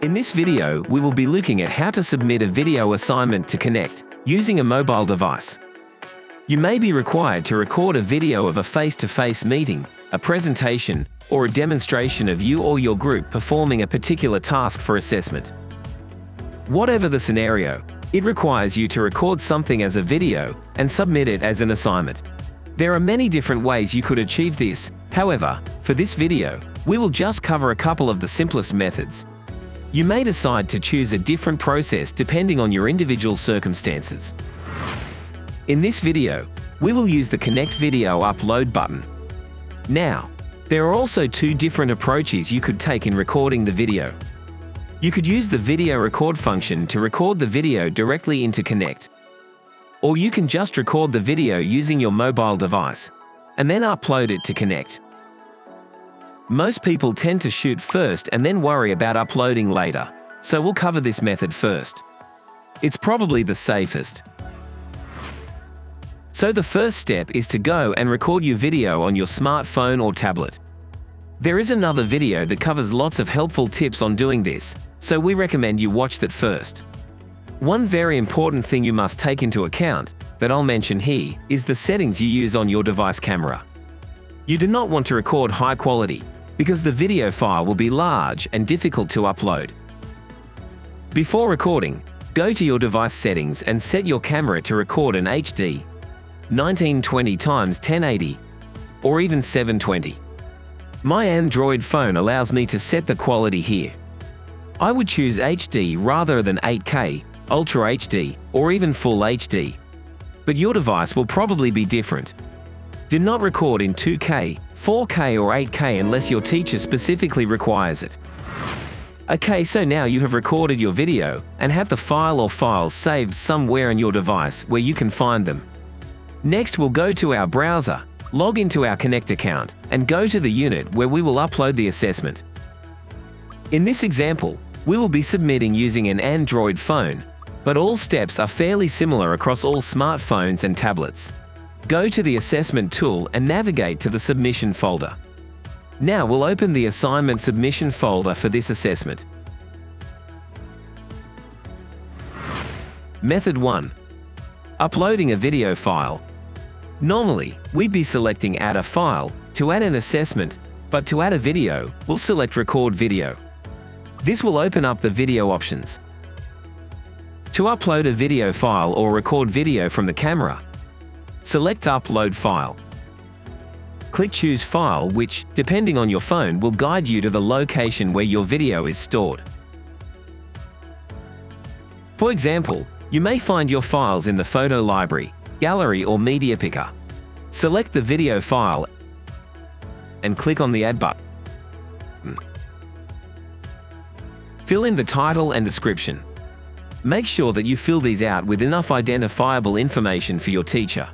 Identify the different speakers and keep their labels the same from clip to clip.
Speaker 1: In this video, we will be looking at how to submit a video assignment to Connect using a mobile device. You may be required to record a video of a face-to-face meeting, a presentation, or a demonstration of you or your group performing a particular task for assessment. Whatever the scenario, it requires you to record something as a video and submit it as an assignment. There are many different ways you could achieve this. However, for this video, we will just cover a couple of the simplest methods. You may decide to choose a different process depending on your individual circumstances. In this video, we will use the Connect Video Upload button. Now, there are also two different approaches you could take in recording the video. You could use the video record function to record the video directly into Connect. Or you can just record the video using your mobile device, and then upload it to Connect. Most people tend to shoot first and then worry about uploading later, so we'll cover this method first. It's probably the safest. So the first step is to go and record your video on your smartphone or tablet. There is another video that covers lots of helpful tips on doing this, so we recommend you watch that first. One very important thing you must take into account, that I'll mention here, is the settings you use on your device camera. You do not want to record high quality, because the video file will be large and difficult to upload. Before recording, go to your device settings and set your camera to record in HD, 1920x1080, or even 720. My Android phone allows me to set the quality here. I would choose HD rather than 8K, Ultra HD, or even Full HD. But your device will probably be different. Do not record in 2K, 4K or 8K unless your teacher specifically requires it. Okay, so now you have recorded your video and have the file or files saved somewhere on your device where you can find them. Next, we'll go to our browser, log into our Connect account, and go to the unit where we will upload the assessment. In this example, we will be submitting using an Android phone, but all steps are fairly similar across all smartphones and tablets. Go to the Assessment tool and navigate to the Submission folder. Now we'll open the Assignment Submission folder for this assessment. Method 1. Uploading a video file. Normally, we'd be selecting Add a file to add an assessment, but to add a video, we'll select Record Video. This will open up the video options. To upload a video file or record video from the camera, select Upload File. Click Choose File, which, depending on your phone, will guide you to the location where your video is stored. For example, you may find your files in the photo library, gallery or media picker. Select the video file and click on the Add button. Fill in the title and description. Make sure that you fill these out with enough identifiable information for your teacher.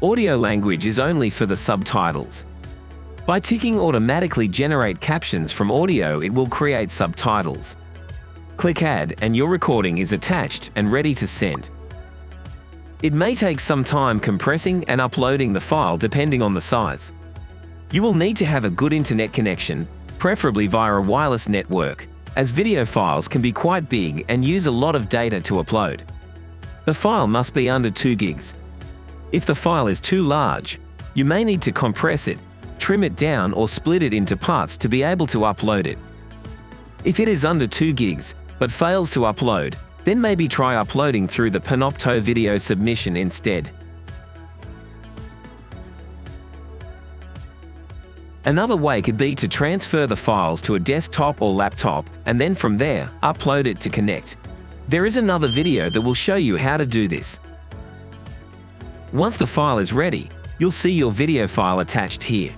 Speaker 1: Audio language is only for the subtitles. By ticking Automatically Generate Captions from audio, it will create subtitles. Click Add and your recording is attached and ready to send. It may take some time compressing and uploading the file depending on the size. You will need to have a good internet connection, preferably via a wireless network, as video files can be quite big and use a lot of data to upload. The file must be under 2 gigs. If the file is too large, you may need to compress it, trim it down or split it into parts to be able to upload it. If it is under 2 gigs, but fails to upload, then maybe try uploading through the Panopto video submission instead. Another way could be to transfer the files to a desktop or laptop, and then from there, upload it to Connect. There is another video that will show you how to do this. Once the file is ready, you'll see your video file attached here.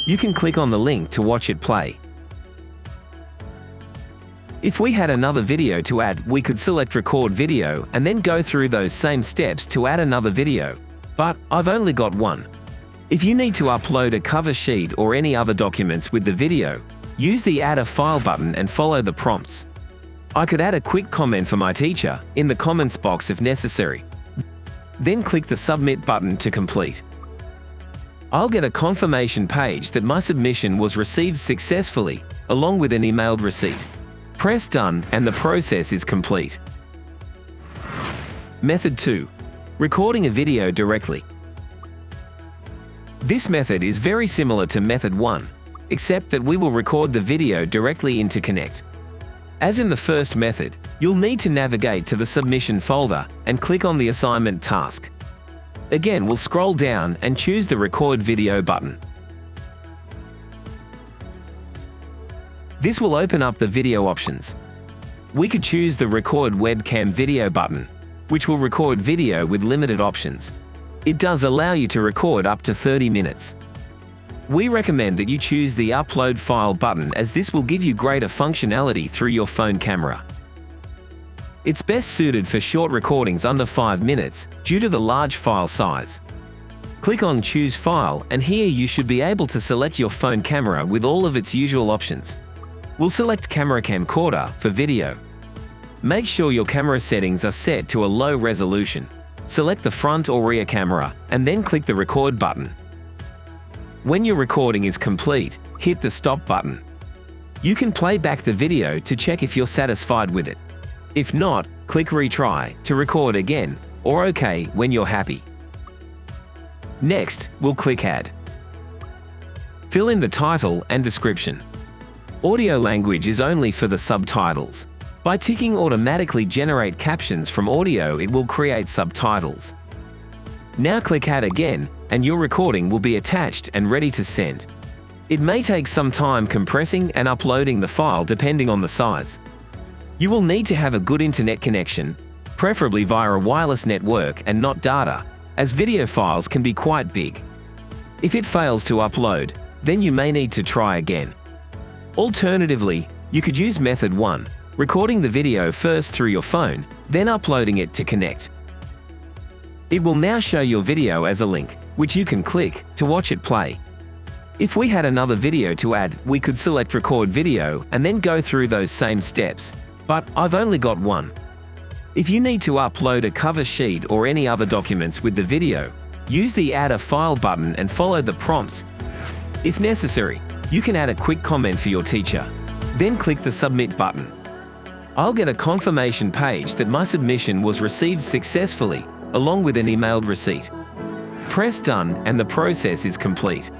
Speaker 1: You can click on the link to watch it play. If we had another video to add, we could select Record Video and then go through those same steps to add another video. But I've only got one. If you need to upload a cover sheet or any other documents with the video, use the Add a File button and follow the prompts. I could add a quick comment for my teacher in the comments box if necessary. Then click the Submit button to complete. I'll get a confirmation page that my submission was received successfully, along with an emailed receipt. Press Done and the process is complete. Method 2. Recording a video directly. This method is very similar to Method 1, except that we will record the video directly into Connect. As in the first method, you'll need to navigate to the Submission folder and click on the assignment task. Again, we'll scroll down and choose the Record Video button. This will open up the video options. We could choose the Record Webcam Video button, which will record video with limited options. It does allow you to record up to 30 minutes. We recommend that you choose the Upload File button, as this will give you greater functionality through your phone camera. It's best suited for short recordings under 5 minutes due to the large file size. Click on Choose File, and here you should be able to select your phone camera with all of its usual options. We'll select Camera Camcorder for video. Make sure your camera settings are set to a low resolution. Select the front or rear camera, and then click the Record button. When your recording is complete, hit the Stop button. You can play back the video to check if you're satisfied with it. If not, click Retry to record again, or OK when you're happy. Next, we'll click Add. Fill in the title and description. Audio language is only for the subtitles. By ticking Automatically Generate Captions from audio, it will create subtitles. Now click Add again, and your recording will be attached and ready to send. It may take some time compressing and uploading the file depending on the size. You will need to have a good internet connection, preferably via a wireless network and not data, as video files can be quite big. If it fails to upload, then you may need to try again. Alternatively, you could use Method 1, recording the video first through your phone, then uploading it to Connect. It will now show your video as a link, which you can click to watch it play. If we had another video to add, we could select Record Video and then go through those same steps. But I've only got one. If you need to upload a cover sheet or any other documents with the video, use the Add a File button and follow the prompts. If necessary, you can add a quick comment for your teacher. Then click the Submit button. I'll get a confirmation page that my submission was received successfully, along with an emailed receipt. Press Done and the process is complete.